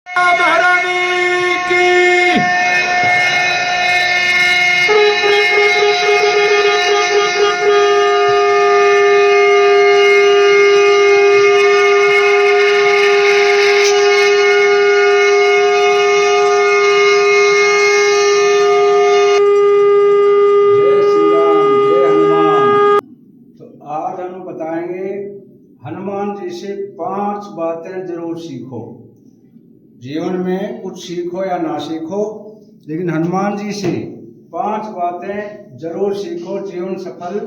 महारानी की। जय श्री राम, जय हनुमान। तो आज हम बताएंगे हनुमान जी से 5 बातें जरूर सीखो। जीवन में कुछ सीखो या ना सीखो, लेकिन हनुमान जी से 5 बातें जरूर सीखो। जीवन सफल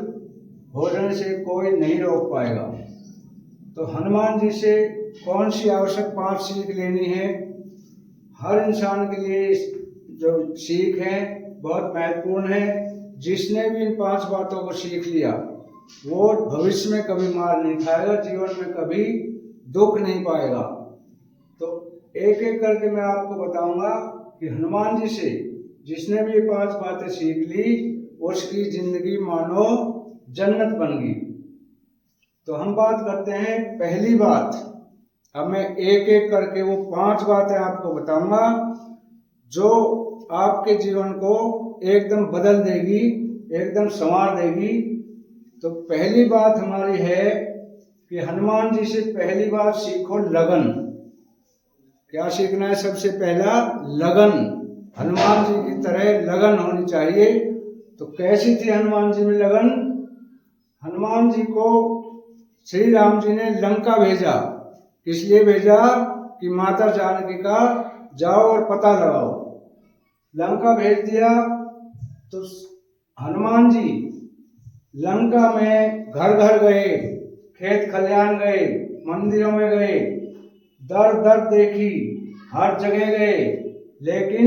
हो जाने से कोई नहीं रोक पाएगा। तो हनुमान जी से कौन सी आवश्यक 5 सीख लेनी है? हर इंसान के लिए जो सीख है बहुत महत्वपूर्ण है। जिसने भी इन 5 बातों को सीख लिया वो भविष्य में कभी मार नहीं खाएगा, जीवन में कभी दुख नहीं पाएगा। तो एक एक करके मैं आपको बताऊंगा कि हनुमान जी से जिसने भी ये 5 बातें सीख ली उसकी जिंदगी मानो जन्नत बन गई। तो हम बात करते हैं पहली बात। अब मैं एक एक करके वो 5 बातें आपको बताऊंगा जो आपके जीवन को एकदम बदल देगी, एकदम संवार देगी। तो पहली बात हमारी है कि हनुमान जी से पहली बात सीखो लगन। क्या सीखना है? सबसे पहला लगन। हनुमान जी की तरह लगन होनी चाहिए। तो कैसी थी हनुमान जी में लगन? हनुमान जी को श्री राम जी ने लंका भेजा। किस लिए भेजा? कि माता जानकी का जाओ और पता लगाओ। लंका भेज दिया। तो हनुमान जी लंका में घर घर गए, खेत खलिहान गए, मंदिरों में गए, दर दर देखी, हर जगह गए, लेकिन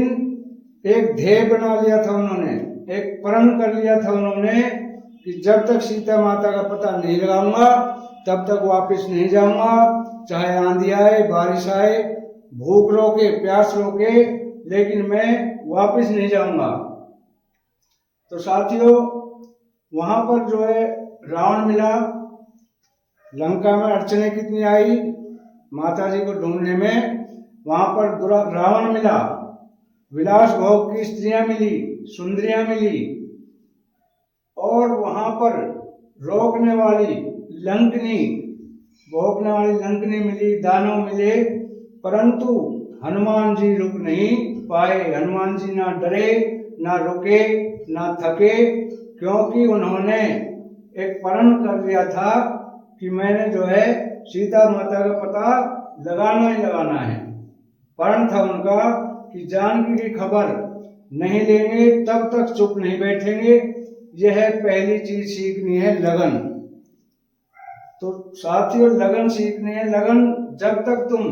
एक ध्येय बना लिया था उन्होंने, एक प्रण कर लिया था उन्होंने कि जब तक सीता माता का पता नहीं लगाऊंगा तब तक वापस नहीं जाऊंगा। चाहे आंधी आए, बारिश आए, भूख रोके, प्यास रोके, लेकिन मैं वापस नहीं जाऊंगा। तो साथियों, वहां पर जो है रावण मिला। लंका में अड़चने कितनी आई माता जी को ढूंढने में। वहां पर रावण मिला, विलास भोग की स्त्रियां मिली, सुंदरियां मिली, और वहां पर रोकने वाली लंकनी, भोगने वाली लंकनी मिली, दानव मिले, परंतु हनुमान जी रुक नहीं पाए। हनुमान जी ना डरे, ना रुके, ना थके, क्योंकि उन्होंने एक प्रण कर लिया था कि मैंने जो है सीता माता का पता लगाना ही लगाना है। प्रण था उनका कि जानकी की खबर नहीं लेंगे, तब तक चुप नहीं बैठेंगे। यह पहली चीज सीखनी है, लगन। तो साथियों, लगन सीखनी है। लगन, जब तक तुम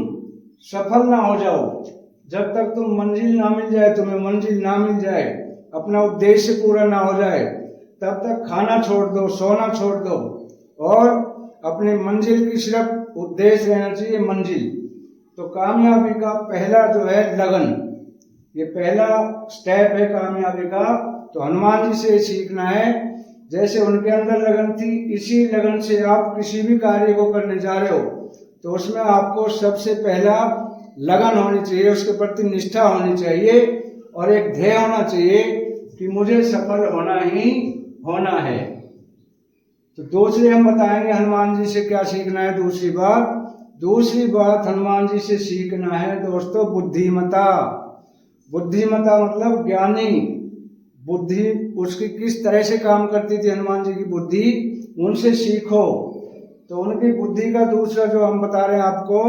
सफल ना हो जाओ, जब तक तुम मंजिल ना मिल जाए, तुम्हें मंजिल ना मिल जाए, अपना उद्देश्य पूरा ना हो जाए, तब तक खाना छोड़ दो, सोना छोड़ दो, और अपने मंजिल की सिर्फ उद्देश्य रहना चाहिए, मंजिल। तो कामयाबी का पहला जो है लगन, ये पहला स्टेप है कामयाबी का। तो हनुमान जी से सीखना है। जैसे उनके अंदर लगन थी, इसी लगन से आप किसी भी कार्य को करने जा रहे हो तो उसमें आपको सबसे पहला लगन होनी चाहिए, उसके प्रति निष्ठा होनी चाहिए, और एक ध्येय होना चाहिए कि मुझे सफल होना ही होना है। तो दूसरे हम बताएंगे हनुमान जी से क्या सीखना है। दूसरी बात हनुमान जी से सीखना है दोस्तों, बुद्धिमता। बुद्धिमता मतलब ज्ञानी बुद्धि, उसकी किस तरह से काम करती थी हनुमान जी की बुद्धि, उनसे सीखो। तो उनकी बुद्धि का दूसरा जो हम बता रहे हैं आपको,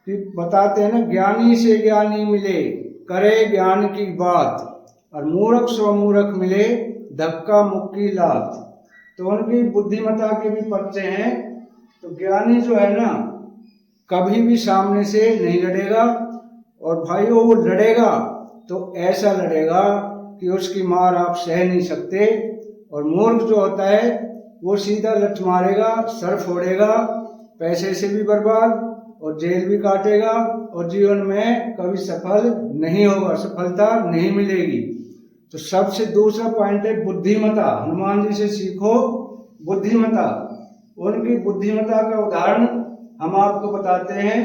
कि बताते हैं ना, ज्ञानी से ज्ञानी मिले, करे ज्ञान की बात, और मूर्ख सो मूर्ख मिले, धक्का मुक्की लात। तो उनकी बुद्धिमता के भी पर्चे हैं। तो ज्ञानी जो है ना, कभी भी सामने से नहीं लड़ेगा, और भाइयों वो लड़ेगा तो ऐसा लड़ेगा कि उसकी मार आप सह नहीं सकते। और मूर्ख जो होता है वो सीधा लठ मारेगा, सर फोड़ेगा, पैसे से भी बर्बाद, और जेल भी काटेगा, और जीवन में कभी सफल नहीं होगा, सफलता नहीं मिलेगी। तो सबसे दूसरा पॉइंट है बुद्धिमता। हनुमान जी से सीखो बुद्धिमता। उनकी बुद्धिमता का उदाहरण हम आपको बताते हैं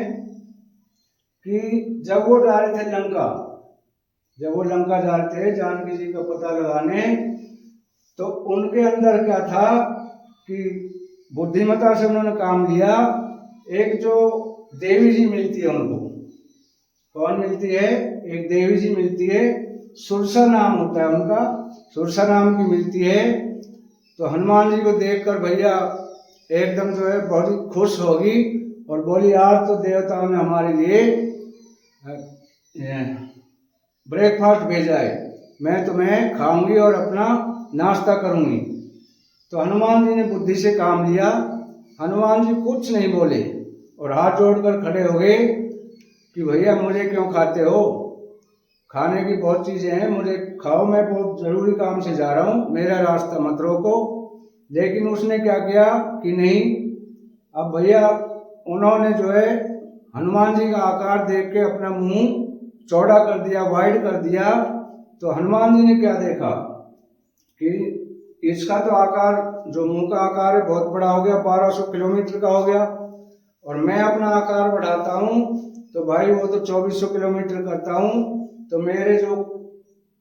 कि जब वो जा रहे थे लंका, जब वो लंका जा रहे थे जानकी जी का पता लगाने, तो उनके अंदर क्या था कि बुद्धिमता से उन्होंने काम लिया। एक जो देवी जी मिलती है उनको, कौन मिलती है? एक देवी जी मिलती है, सुरसा नाम होता है उनका, सुरसा नाम की मिलती है। तो हनुमान जी को देखकर भैया एकदम जो है बहुत ही खुश होगी और बोली आज तो देवताओं ने हमारे लिए ब्रेकफास्ट भेजा है, मैं तुम्हें खाऊंगी और अपना नाश्ता करूंगी। तो हनुमान जी ने बुद्धि से काम लिया। हनुमान जी कुछ नहीं बोले और हाथ जोड़कर खड़े हो गए कि भैया मुझे क्यों खाते हो, खाने की बहुत चीजें हैं, मुझे खाओ, मैं बहुत जरूरी काम से जा रहा हूँ, मेरा रास्ता मत रोको। लेकिन उसने क्या किया कि नहीं, अब भैया उन्होंने जो है हनुमान जी का आकार देख के अपना मुंह चौड़ा कर दिया, वाइड कर दिया। तो हनुमान जी ने क्या देखा कि इसका तो आकार, जो मुंह का आकार है बहुत बड़ा हो गया, 1200 किलोमीटर का हो गया, और मैं अपना आकार बढ़ाता हूँ तो भाई वो तो 2400 किलोमीटर करता हूँ, तो मेरे जो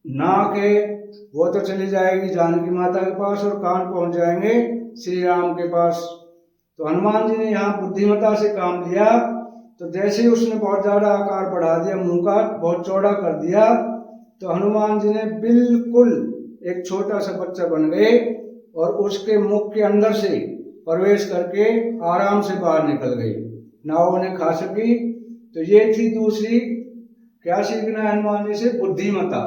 नाक है वो तो चली जाएगी जानकी माता के पास और कान पहुंच जाएंगे श्री राम के पास। तो हनुमान जी ने यहाँ बुद्धिमता से काम लिया। तो जैसे ही उसने बहुत ज्यादा आकार बढ़ा दिया, मुंह का बहुत चौड़ा कर दिया, तो हनुमान जी ने बिल्कुल एक छोटा सा बच्चा बन गए और उसके मुख के अंदर से प्रवेश करके आराम से बाहर निकल गई, ना उन्हें खा सकी। तो ये थी दूसरी, क्या सीखना है हनुमान जी से? बुद्धिमता।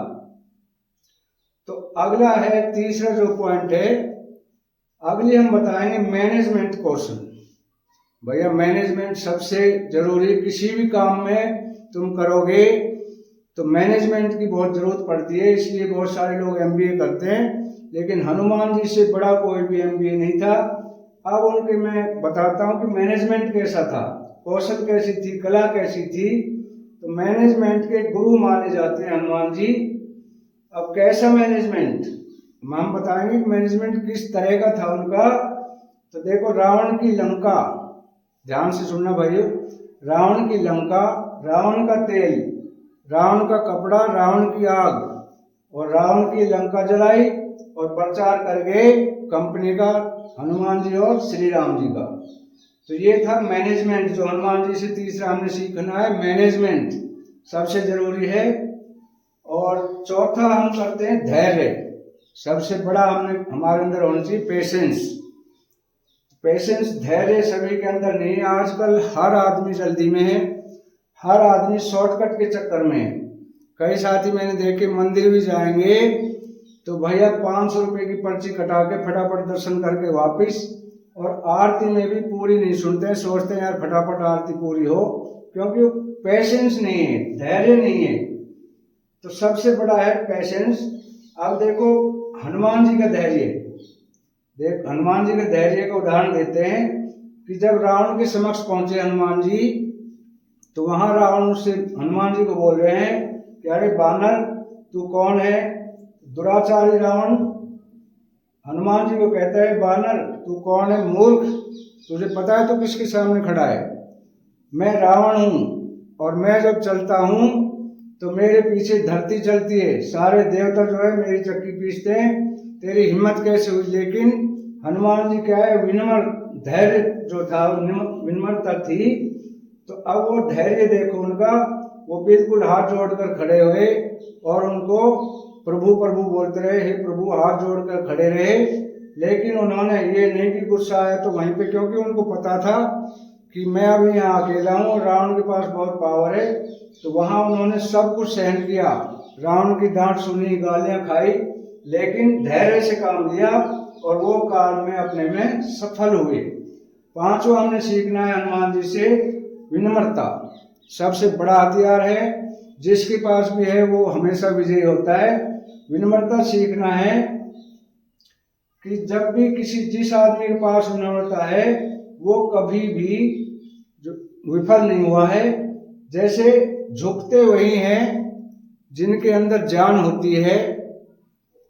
तो अगला है तीसरा जो पॉइंट है, अगली हम बताएंगे मैनेजमेंट कौशल। भैया मैनेजमेंट सबसे जरूरी, किसी भी काम में तुम करोगे तो मैनेजमेंट की बहुत जरूरत पड़ती है, इसलिए बहुत सारे लोग एमबीए करते हैं, लेकिन हनुमान जी से बड़ा कोई भी एमबीए नहीं था। अब उनके मैं बताता हूँ कि मैनेजमेंट कैसा था, कौशल कैसी थी, कला कैसी थी। तो मैनेजमेंट के गुरु माने जाते हैं हनुमान जी। अब कैसा मैनेजमेंट, हम बताएंगे कि मैनेजमेंट किस तरह का था उनका। तो देखो, रावण की लंका, ध्यान से सुनना भाइयों, रावण की लंका, रावण का तेल, रावण का कपड़ा, रावण की आग, और रावण की लंका जलाई और प्रचार कर गए कंपनी का, हनुमान जी और श्री राम जी का। तो ये था मैनेजमेंट, जो हनुमान जी से तीसरा हमने सीखना है, मैनेजमेंट सबसे जरूरी है। और चौथा हम करते हैं धैर्य, सबसे बड़ा हमने हमारे अंदर होना चाहिए पेशेंस। पेशेंस, धैर्य सभी के अंदर नहीं है। आजकल हर आदमी जल्दी में है, हर आदमी शॉर्टकट के चक्कर में है। कई साथी मैंने देखे मंदिर भी जाएंगे तो भैया 500 रुपए की पर्ची कटा के फटाफट दर्शन करके वापिस, और आरती में भी पूरी नहीं सुनते हैं, सोचते हैं यार फटाफट आरती पूरी हो, क्योंकि पेशेंस नहीं है, धैर्य नहीं है। तो सबसे बड़ा है पेशेंस। अब देखो हनुमान जी का धैर्य, देख हनुमान जी के धैर्य का उदाहरण देते हैं कि जब रावण के समक्ष पहुंचे हनुमान जी, तो वहां रावण उससे हनुमान जी को बोल रहे हैं कि अरे बानर तू कौन है? दुराचारी रावण हनुमान जी को कहता है बानर तू कौन है? मूर्ख, तुझे पता है तो किसके सामने खड़ा है? मैं रावण हूं, और मैं जब चलता हूं तो मेरे पीछे धरती चलती है, सारे देवता जो है मेरी चक्की पीसते हैं, तेरी हिम्मत कैसे हुई? लेकिन हनुमान जी क्या है, विनम्र, धैर्य जो था, विनम्रता थी। तो अब वो धैर्य देखो उनका, वो बिल्कुल हाथ जोड़कर खड़े हुए और उनको प्रभु प्रभु बोलते रहे, हे प्रभु, हाथ जोड़कर खड़े रहे। लेकिन उन्होंने ये नहीं कि गुस्सा आया तो वहीं पे, क्योंकि उनको पता था कि मैं अभी यहाँ अकेला हूँ और रावण के पास बहुत पावर है। तो वहां उन्होंने सब कुछ सहन किया, रावण की डांट सुनी, गालियां खाई, लेकिन धैर्य से काम लिया और वो काम में अपने में सफल हुए। पांचवा हमने सीखना है हनुमान जी से, विनम्रता सबसे बड़ा हथियार है, जिसके पास भी है वो हमेशा विजयी होता है। विनम्रता सीखना है कि जब भी जिस आदमी के पास विनम्रता है वो कभी भी विफल नहीं हुआ है। जैसे झुकते वही हैं जिनके अंदर जान होती है,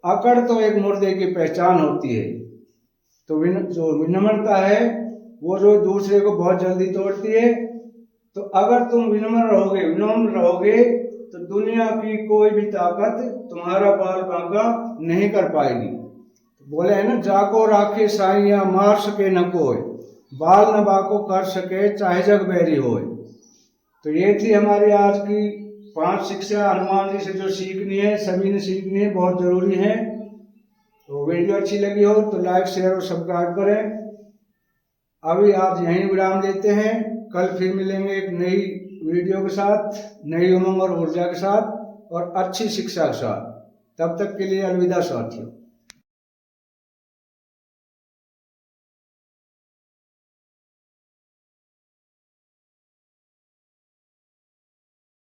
अकड़ तो एक मुर्दे की पहचान होती है। तो जो विनम्रता है वो जो दूसरे को बहुत जल्दी तोड़ती है। तो अगर तुम विनम्र रहोगे तो दुनिया की कोई भी ताकत तुम्हारा बाल बांका नहीं कर पाएगी। बोले है ना, जाको राखे साइया मार सके न कोई, बाल न बाको कर सके चाहे जग बैरी होए। तो ये थी हमारी आज की 5 शिक्षा हनुमान जी से जो सीखनी है, सभी ने सीखनी है, बहुत जरूरी है। तो वीडियो अच्छी लगी हो तो लाइक शेयर और सब्सक्राइब करें। अभी आज यहीं विराम लेते हैं, कल फिर मिलेंगे एक नई वीडियो के साथ, नई उमंग और ऊर्जा के साथ और अच्छी शिक्षा के साथ। तब तक के लिए अलविदा साथियों।